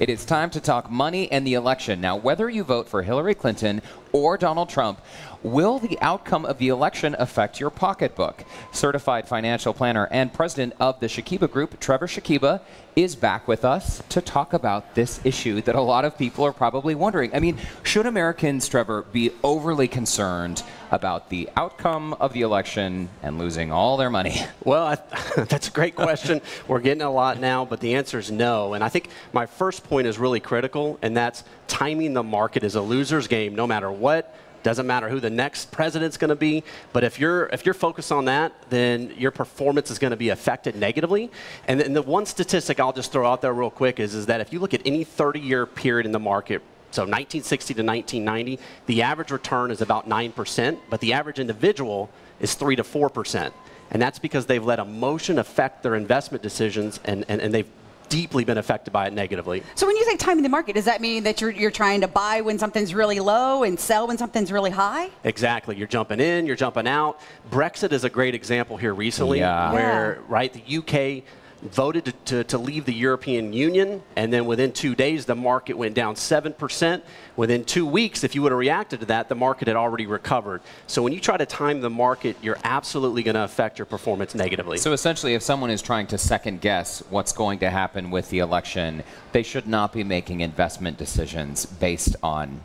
It is time to talk money and the election. Now, whether you vote for Hillary Clinton or Donald Trump, will the outcome of the election affect your pocketbook? Certified financial planner and president of the Shakiba Group, Trevor Shakiba, is back with us to talk about this issue that a lot of people are probably wondering. I mean, should Americans, Trevor, be overly concerned about the outcome of the election and losing all their money? Well, that's a great question. We're getting a lot now, but the answer is no. And I think my first point is really critical, and that's timing the market is a loser's game no matter what. Doesn't matter who the next president's going to be, but if you're focused on that, then your performance is going to be affected negatively. And then the one statistic I'll just throw out there real quick is that if you look at any 30-year period in the market, so 1960 to 1990, the average return is about 9%, but the average individual is 3 to 4%. And that's because they've let emotion affect their investment decisions, and they've deeply been affected by it negatively. So when you say timing the market, does that mean that you're trying to buy when something's really low and sell when something's really high? Exactly. You're jumping in, you're jumping out. Brexit is a great example here recently, where right, the UK voted to leave the European Union, and then within 2 days the market went down 7%. Within 2 weeks, if you would have reacted to that, the market had already recovered. So when you try to time the market, you're absolutely going to affect your performance negatively. So essentially, if someone is trying to second guess what's going to happen with the election, they should not be making investment decisions based on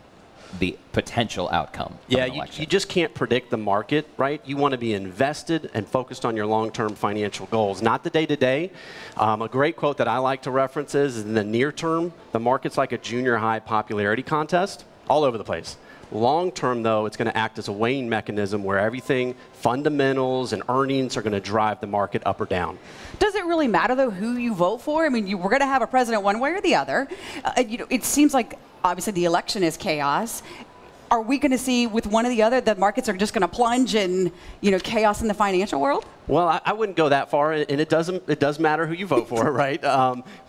the potential outcome. Yeah, you just can't predict the market, right? You want to be invested and focused on your long-term financial goals, not the day-to-day. A great quote that I like to reference is, in the near term, the market's like a junior high popularity contest all over the place. Long term, though, it's going to act as a weighing mechanism where everything, fundamentals and earnings, are going to drive the market up or down. Does it really matter, though, who you vote for? I mean, we're going to have a president one way or the other. It seems like, obviously, the election is chaos. Are we going to see, with one or the other, that markets are just going to plunge in, chaos in the financial world? Well, I wouldn't go that far, and it does matter who you vote for, right?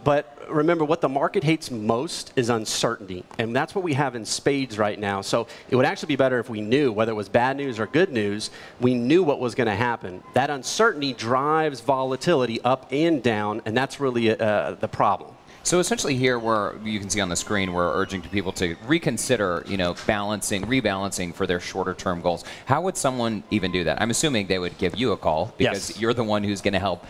But remember, what the market hates most is uncertainty, and that's what we have in spades right now. So it would actually be better if we knew, whether it was bad news or good news, we knew what was going to happen. That uncertainty drives volatility up and down, and that's really the problem. So essentially here, where you can see on the screen, we're urging to people to reconsider, rebalancing for their shorter-term goals. How would someone even do that? I'm assuming they would give you a call because you're the one who's going to help,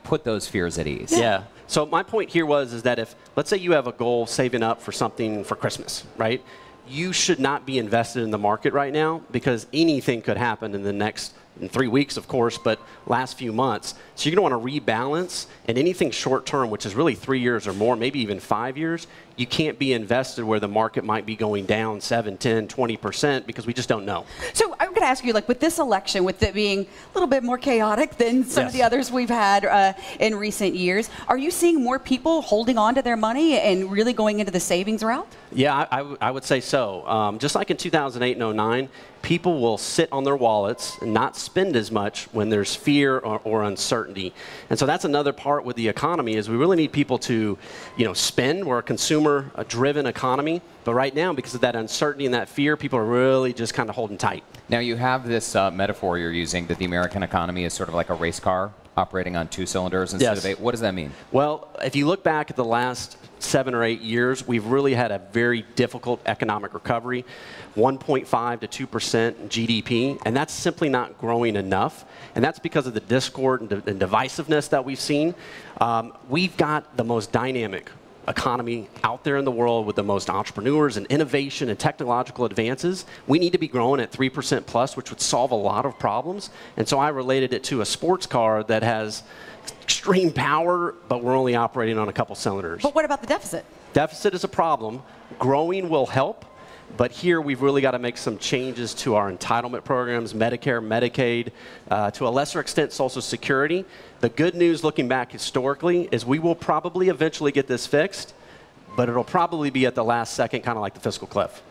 put those fears at ease. Yeah. So my point here is that if, let's say you have a goal saving up for something for Christmas, right? You should not be invested in the market right now because anything could happen in the next in 3 weeks, of course, but last few months. So you're going to want to rebalance, and anything short term, which is really 3 years or more, maybe even 5 years, you can't be invested where the market might be going down 7, 10, 20% because we just don't know. So I'm going to ask you, with this election, with it being a little bit more chaotic than some of the others we've had in recent years, are you seeing more people holding on to their money and really going into the savings route? Yeah, I would say so. Just like in 2008 and 09, people will sit on their wallets and not spend as much when there's fear or uncertainty. And so that's another part with the economy is we really need people to, spend. We're a consumer-driven economy. But right now, because of that uncertainty and that fear, people are really just kind of holding tight. Now, you have this metaphor you're using that the American economy is sort of like a race car operating on 2 cylinders instead of 8. What does that mean? Well, if you look back at the last 7 or 8 years, we've really had a very difficult economic recovery, 1.5 to 2% GDP, and that's simply not growing enough. And that's because of the discord and divisiveness that we've seen. We've got the most dynamic economy out there in the world with the most entrepreneurs and innovation and technological advances. We need to be growing at 3% plus, which would solve a lot of problems. And so I related it to a sports car that has extreme power, but we're only operating on a couple cylinders. But what about the deficit? Deficit is a problem. Growing will help. But here we've really got to make some changes to our entitlement programs, Medicare, Medicaid, to a lesser extent Social Security. The good news looking back historically is we will probably eventually get this fixed, but it'll probably be at the last second, kind of like the fiscal cliff.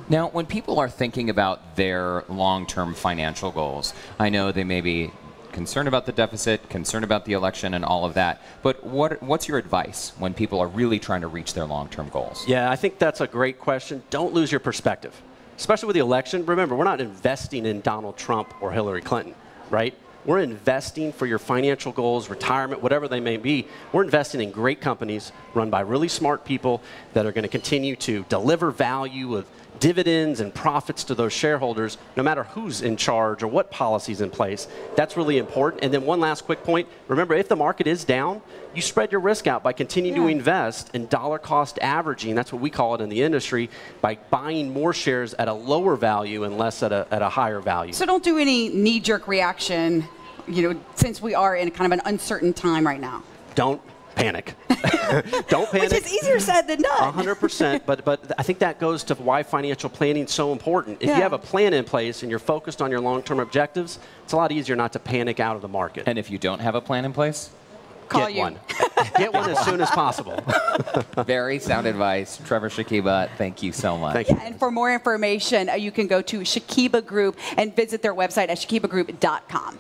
Now, when people are thinking about their long-term financial goals, I know they may be concerned about the deficit, concerned about the election and all of that. But what's your advice when people are really trying to reach their long-term goals? Yeah, I think that's a great question. Don't lose your perspective, especially with the election. Remember, we're not investing in Donald Trump or Hillary Clinton, right? we're investing for your financial goals, retirement, whatever they may be. We're investing in great companies run by really smart people that are going to continue to deliver value of dividends and profits to those shareholders, no matter who's in charge or what policy's in place. That's really important. And then one last quick point. Remember, if the market is down, you spread your risk out by continuing to invest in dollar cost averaging. That's what we call it in the industry, by buying more shares at a lower value and less at a higher value. So don't do any knee-jerk reaction, since we are in kind of an uncertain time right now. Don't panic. Don't panic. Which is easier said than done. 100%. But I think that goes to why financial planning is so important. If you have a plan in place and you're focused on your long-term objectives, it's a lot easier not to panic out of the market. And if you don't have a plan in place? Call Get one. Get one as soon as possible. Very sound advice. Trevor Shakiba, thank you so much. Thank you. And for more information, you can go to Shakiba Group and visit their website at shakibagroup.com.